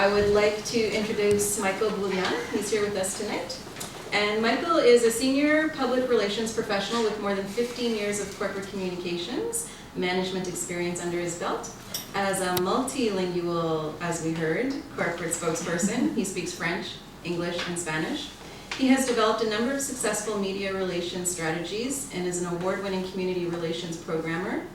I would like to introduce Michael Boulian. He's here with us tonight. And Michael is a senior public relations professional with more than 15 years of corporate communications management experience under his belt. As a multilingual, as we heard, corporate spokesperson, he speaks French, English, and Spanish. He has developed a number of successful media relations strategies and is an award-winning community relations programmer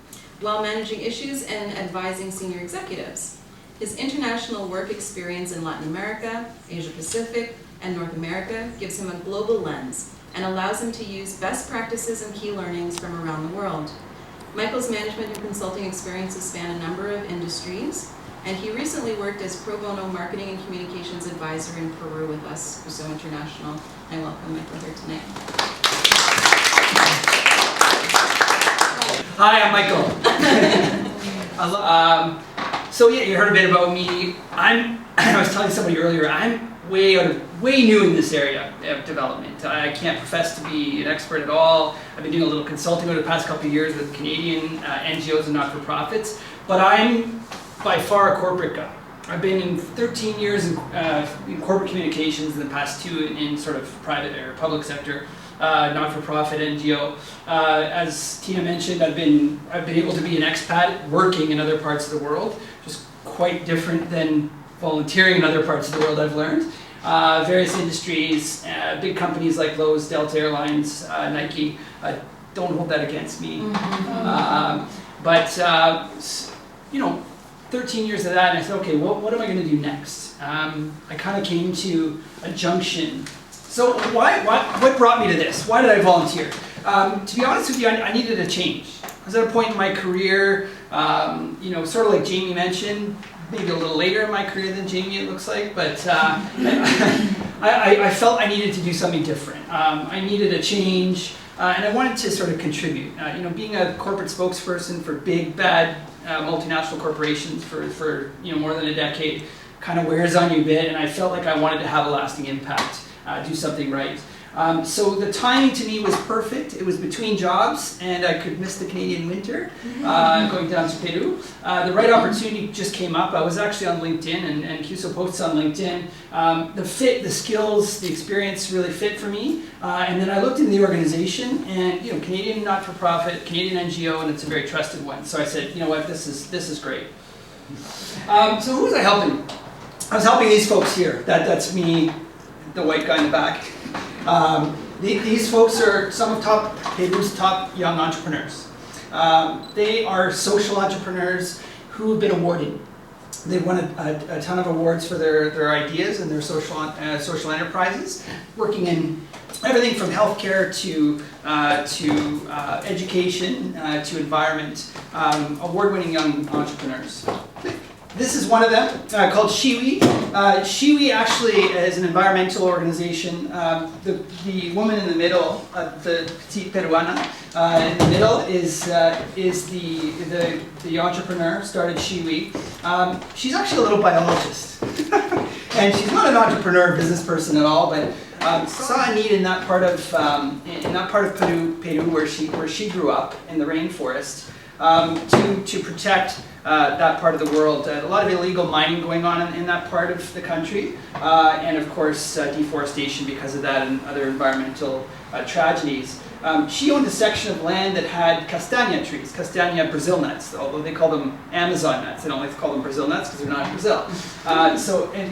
while managing issues and advising senior executives. His international work experience in Latin America, Asia Pacific, and North America gives him a global lens and allows him to use best practices and key learnings from around the world. Michael's management and consulting experiences span a number of industries, and he recently worked as pro bono marketing and communications advisor in Peru with us, Cuso International. I welcome Michael here tonight. Hi, I'm Michael. So yeah, you heard a bit about me. I was telling somebody earlier, I'm way new in this area of development. I can't profess to be an expert at all. I've been doing a little consulting over the past couple of years with Canadian NGOs and not-for-profits, but I'm by far a corporate guy. I've been in 13 years in corporate communications, in the past 2 in sort of private or public sector, not-for-profit NGO. As Tina mentioned, I've been able to be an expat working in other parts of the world, just quite different than volunteering in other parts of the world, I've learned. Various industries, big companies like Lowe's, Delta Airlines, Nike, don't hold that against me. You know, 13 years of that, and I said, okay, what am I going to do next? I kind of came to a junction. So what brought me to this? Why did I volunteer? To be honest with you, I needed a change. I was at a point in my career, you know, sort of like Jamie mentioned, maybe a little later in my career than Jamie, it looks like, but I felt I needed to do something different. I needed a change, and I wanted to sort of contribute. You know, being a corporate spokesperson for big, bad multinational corporations for you know, more than a decade kind of wears on you a bit, and I felt like I wanted to have a lasting impact, do something right. So the timing to me was perfect. It was between jobs, and I could miss the Canadian winter, going down to Peru. The right opportunity just came up. I was actually on LinkedIn, and Cuso posts on LinkedIn. The fit, the skills, the experience really fit for me. And then I looked in the organization, and you know, Canadian not-for-profit, Canadian NGO, and it's a very trusted one. So I said, you know what, this is great. So who was I helping? I was helping these folks here. That's me, the white guy in the back. These folks are some of Peru's top young entrepreneurs. They are social entrepreneurs who have been awarded. They've won a ton of awards for their ideas and their social enterprises, working in everything from healthcare to education to environment. Award-winning young entrepreneurs. This is one of them, called Shiwi. Shiwi actually is an environmental organization. The woman in the middle, the petite Peruana, in the middle is the entrepreneur, started Shiwi. She's actually a little biologist. And she's not an entrepreneur, business person at all, but saw a need in that part of Peru where she grew up in the rainforest, to protect that part of the world. A lot of illegal mining going on in that part of the country, and of course deforestation because of that and other environmental tragedies. She owned a section of land that had castanha trees, castanha Brazil nuts, although they call them Amazon nuts. They don't like to call them Brazil nuts because they're not in Brazil. And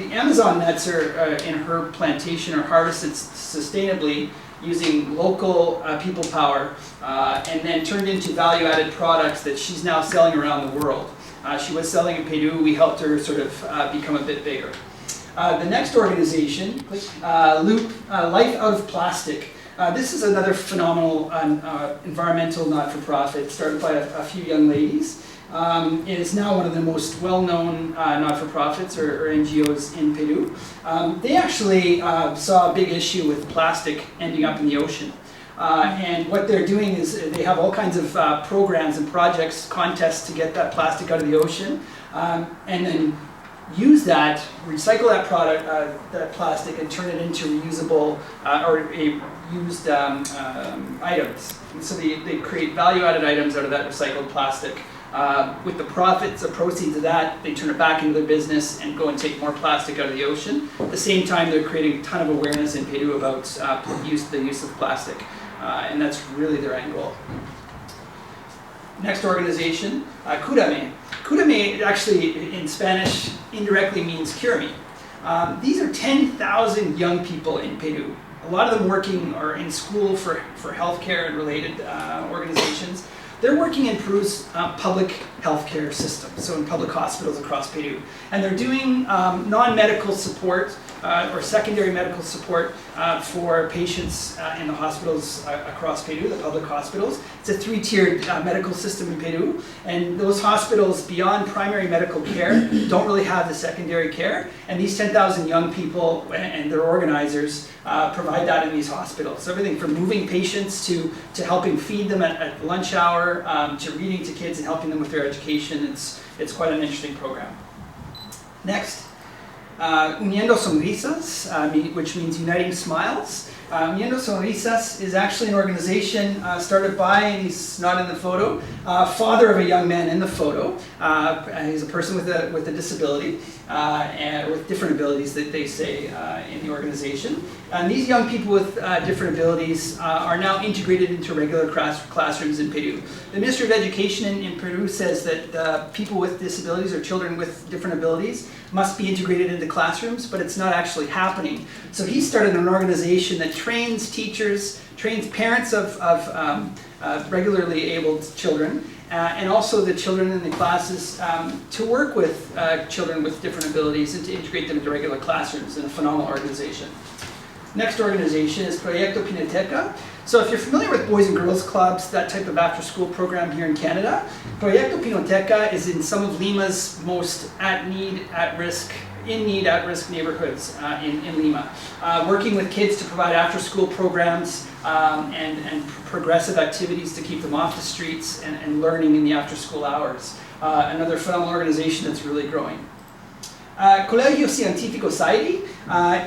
the Amazon nuts are in her plantation are harvested sustainably using local people power, and then turned into value-added products that she's now selling around the world. She was selling in Peru. We helped her sort of become a bit bigger. The next organization, Loop, Life Out of Plastic. This is another phenomenal environmental not-for-profit started by a few young ladies. It is now one of the most well-known not-for-profits or NGOs in Peru. They actually saw a big issue with plastic ending up in the ocean. And what they're doing is they have all kinds of programs and projects, contests to get that plastic out of the ocean, and then use that, recycle that product, that plastic, and turn it into reusable or used items. And so they create value-added items out of that recycled plastic. With the profits or proceeds of that, they turn it back into their business and go and take more plastic out of the ocean. At the same time, they're creating a ton of awareness in Peru about the use of plastic, and that's really their end goal. Next organization, Curame. Curame actually in Spanish indirectly means cure me. These are 10,000 young people in Peru. A lot of them working or in school for healthcare and related organizations. They're working in Peru's public healthcare system, so in public hospitals across Peru. And they're doing non-medical support or secondary medical support for patients in the hospitals across Peru, the public hospitals. It's a three-tiered medical system in Peru, and those hospitals beyond primary medical care don't really have the secondary care, and these 10,000 young people and their organizers provide that in these hospitals. So everything from moving patients to helping feed them at lunch hour, to reading to kids and helping them with their education. It's quite an interesting program. Next. Uniendo Sonrisas, which means Uniting Smiles. Uniendo Sonrisas is actually an organization started by, and he's not in the photo, father of a young man in the photo. He's a person with a disability, and with different abilities that they say in the organization. And these young people with different abilities are now integrated into regular classrooms in Peru. The Ministry of Education in Peru says that people with disabilities or children with different abilities must be integrated into classrooms, but it's not actually happening. So he started an organization that trains teachers, trains parents of regularly abled children, and also the children in the classes to work with children with different abilities and to integrate them into regular classrooms in a phenomenal organization. Next organization is Proyecto Pinoteca. So if you're familiar with Boys and Girls Clubs, that type of after-school program here in Canada, Proyecto Pinoteca is in some of Lima's most in-need, at-risk neighborhoods in Lima, working with kids to provide after-school programs and progressive activities to keep them off the streets and learning in the after-school hours. Another phenomenal organization that's really growing. Colegio Científico Society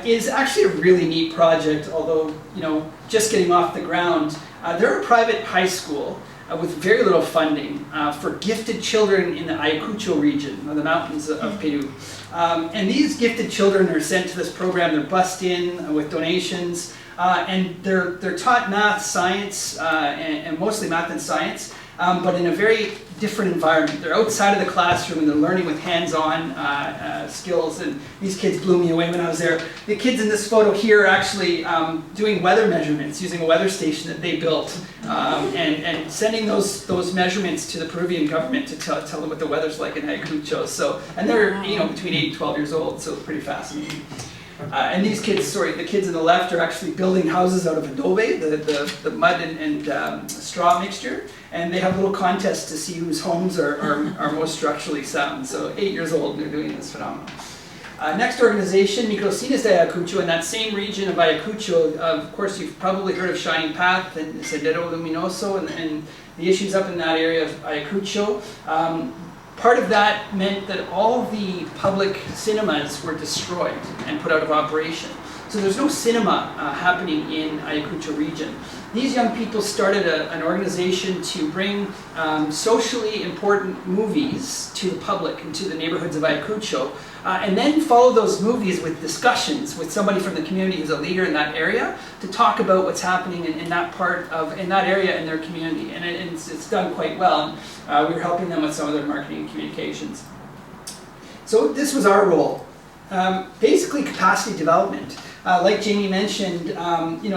is actually a really neat project, although just getting off the ground. They're a private high school with very little funding for gifted children in the Ayacucho region, or the mountains of Peru. And these gifted children are sent to this program. They're bussed in with donations, and they're taught math, science, and mostly math and science, but in a very different environment. They're outside of the classroom and they're learning with hands-on skills, and these kids blew me away when I was there. The kids in this photo here are actually doing weather measurements using a weather station that they built, and sending those measurements to the Peruvian government to tell them what the weather's like in Ayacucho. So, and they're between 8 and 12 years old, so it's pretty fascinating. And these kids, the kids on the left are actually building houses out of adobe, the mud and straw mixture, and they have little contests to see whose homes are most structurally sound. So 8 years old, and they're doing this phenomenon. Next organization, Microcines de Ayacucho, in that same region of Ayacucho. Of course, you've probably heard of Shining Path and Sendero Luminoso and the issues up in that area of Ayacucho. Part of that meant that all the public cinemas were destroyed and put out of operation. So there's no cinema happening in Ayacucho region. These young people started an organization to bring socially important movies to the public and to the neighborhoods of Ayacucho, and then follow those movies with discussions with somebody from the community who's a leader in that area to talk about what's happening in that area in their community. And it's done quite well. We were helping them with some of their marketing and communications. So this was our role. Basically capacity development. Like Jamie mentioned,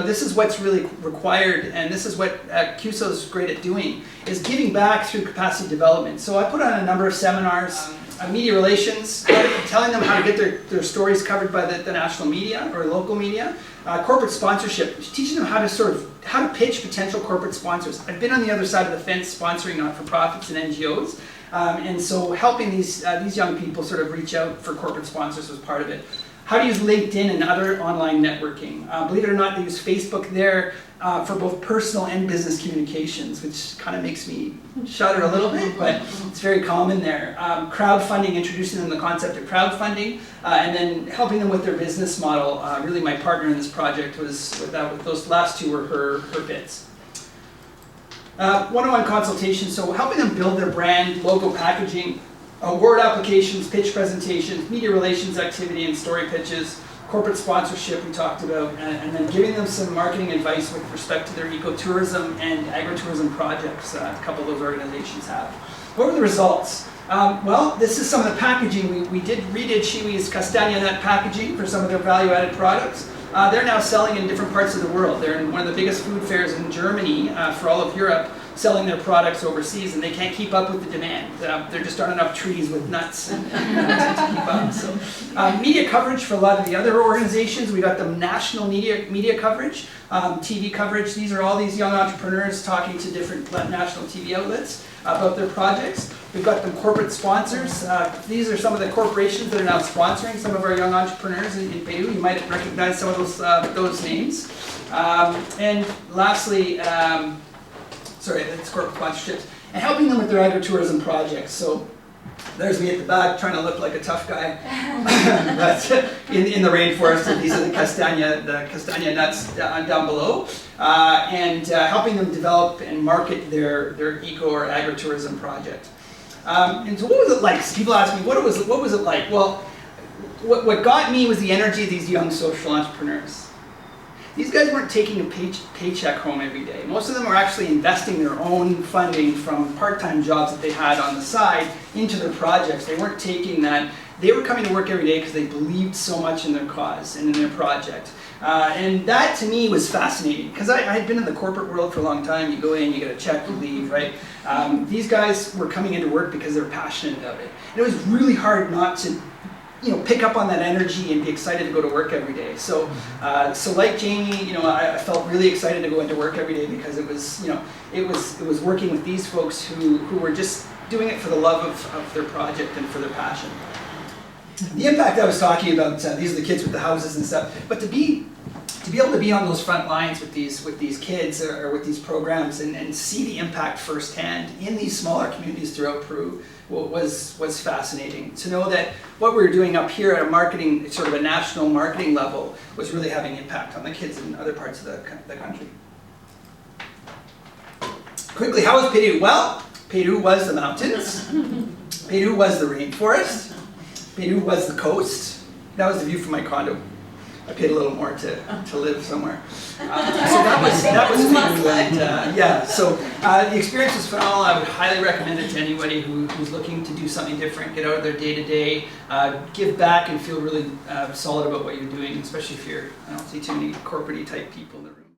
this is what's really required, and this is what Cuso's great at doing, is giving back through capacity development. So I put on a number of seminars, media relations, telling them how to get their stories covered by the national media or local media, corporate sponsorship, teaching them how to pitch potential corporate sponsors. I've been on the other side of the fence sponsoring not-for-profits and NGOs, and so helping these young people sort of reach out for corporate sponsors was part of it. How to use LinkedIn and other online networking. Believe it or not, they use Facebook there for both personal and business communications, which kind of makes me shudder a little bit, but it's very common there. Crowdfunding, introducing them to the concept of crowdfunding, and then helping them with their business model. Really, my partner in this project was, those last two were her bits. One-on-one consultation, so helping them build their brand, logo packaging, award applications, pitch presentations, media relations activity and story pitches, corporate sponsorship we talked about, and then giving them some marketing advice with respect to their ecotourism and agri-tourism projects a couple of those organizations have. What were the results? Well, this is some of the packaging. We redid Shiwi's Castagna Nut packaging for some of their value-added products. They're now selling in different parts of the world. They're in one of the biggest food fairs in Germany for all of Europe, selling their products overseas, and they can't keep up with the demand. There just aren't enough trees with nuts to keep up. So, media coverage for a lot of the other organizations. We got them national media coverage, TV coverage. These are all these young entrepreneurs talking to different national TV outlets about their projects. We've got them corporate sponsors. These are some of the corporations that are now sponsoring some of our young entrepreneurs in Peru. You might recognize some of those names. And lastly, that's corporate sponsorships, and helping them with their agri-tourism projects. So there's me at the back trying to look like a tough guy but in the rainforest, and these are the castagna nuts down below, and helping them develop and market their eco or agri-tourism project. And so what was it like? So people ask me, what was it like? Well, what got me was the energy of these young social entrepreneurs. These guys weren't taking a paycheck home every day. Most of them were actually investing their own funding from part-time jobs that they had on the side into their projects. They weren't taking that. They were coming to work every day because they believed so much in their cause and in their project. And that to me was fascinating, because I had been in the corporate world for a long time. You go in, you get a check, you leave, right? These guys were coming into work because they're passionate about it. And it was really hard not to pick up on that energy and be excited to go to work every day. So, like Jamie, I felt really excited to go into work every day, because it was working with these folks who were just doing it for the love of their project and for their passion. The impact I was talking about, these are the kids with the houses and stuff, but to be able to be on those front lines with these kids or with these programs and see the impact firsthand in these smaller communities throughout Peru was fascinating. To know that what we were doing up here at a marketing, sort of a national marketing level, was really having impact on the kids in other parts of the country. Quickly, how was Peru? Well, Peru was the mountains. Peru was the rainforest. Peru was the coast. That was the view from my condo. I paid a little more to live somewhere. So that was Peru. And, so the experience was phenomenal. I would highly recommend it to anybody who's looking to do something different, get out of their day-to-day, give back and feel really solid about what you're doing, especially if I don't see too many corporate-y type people in the room.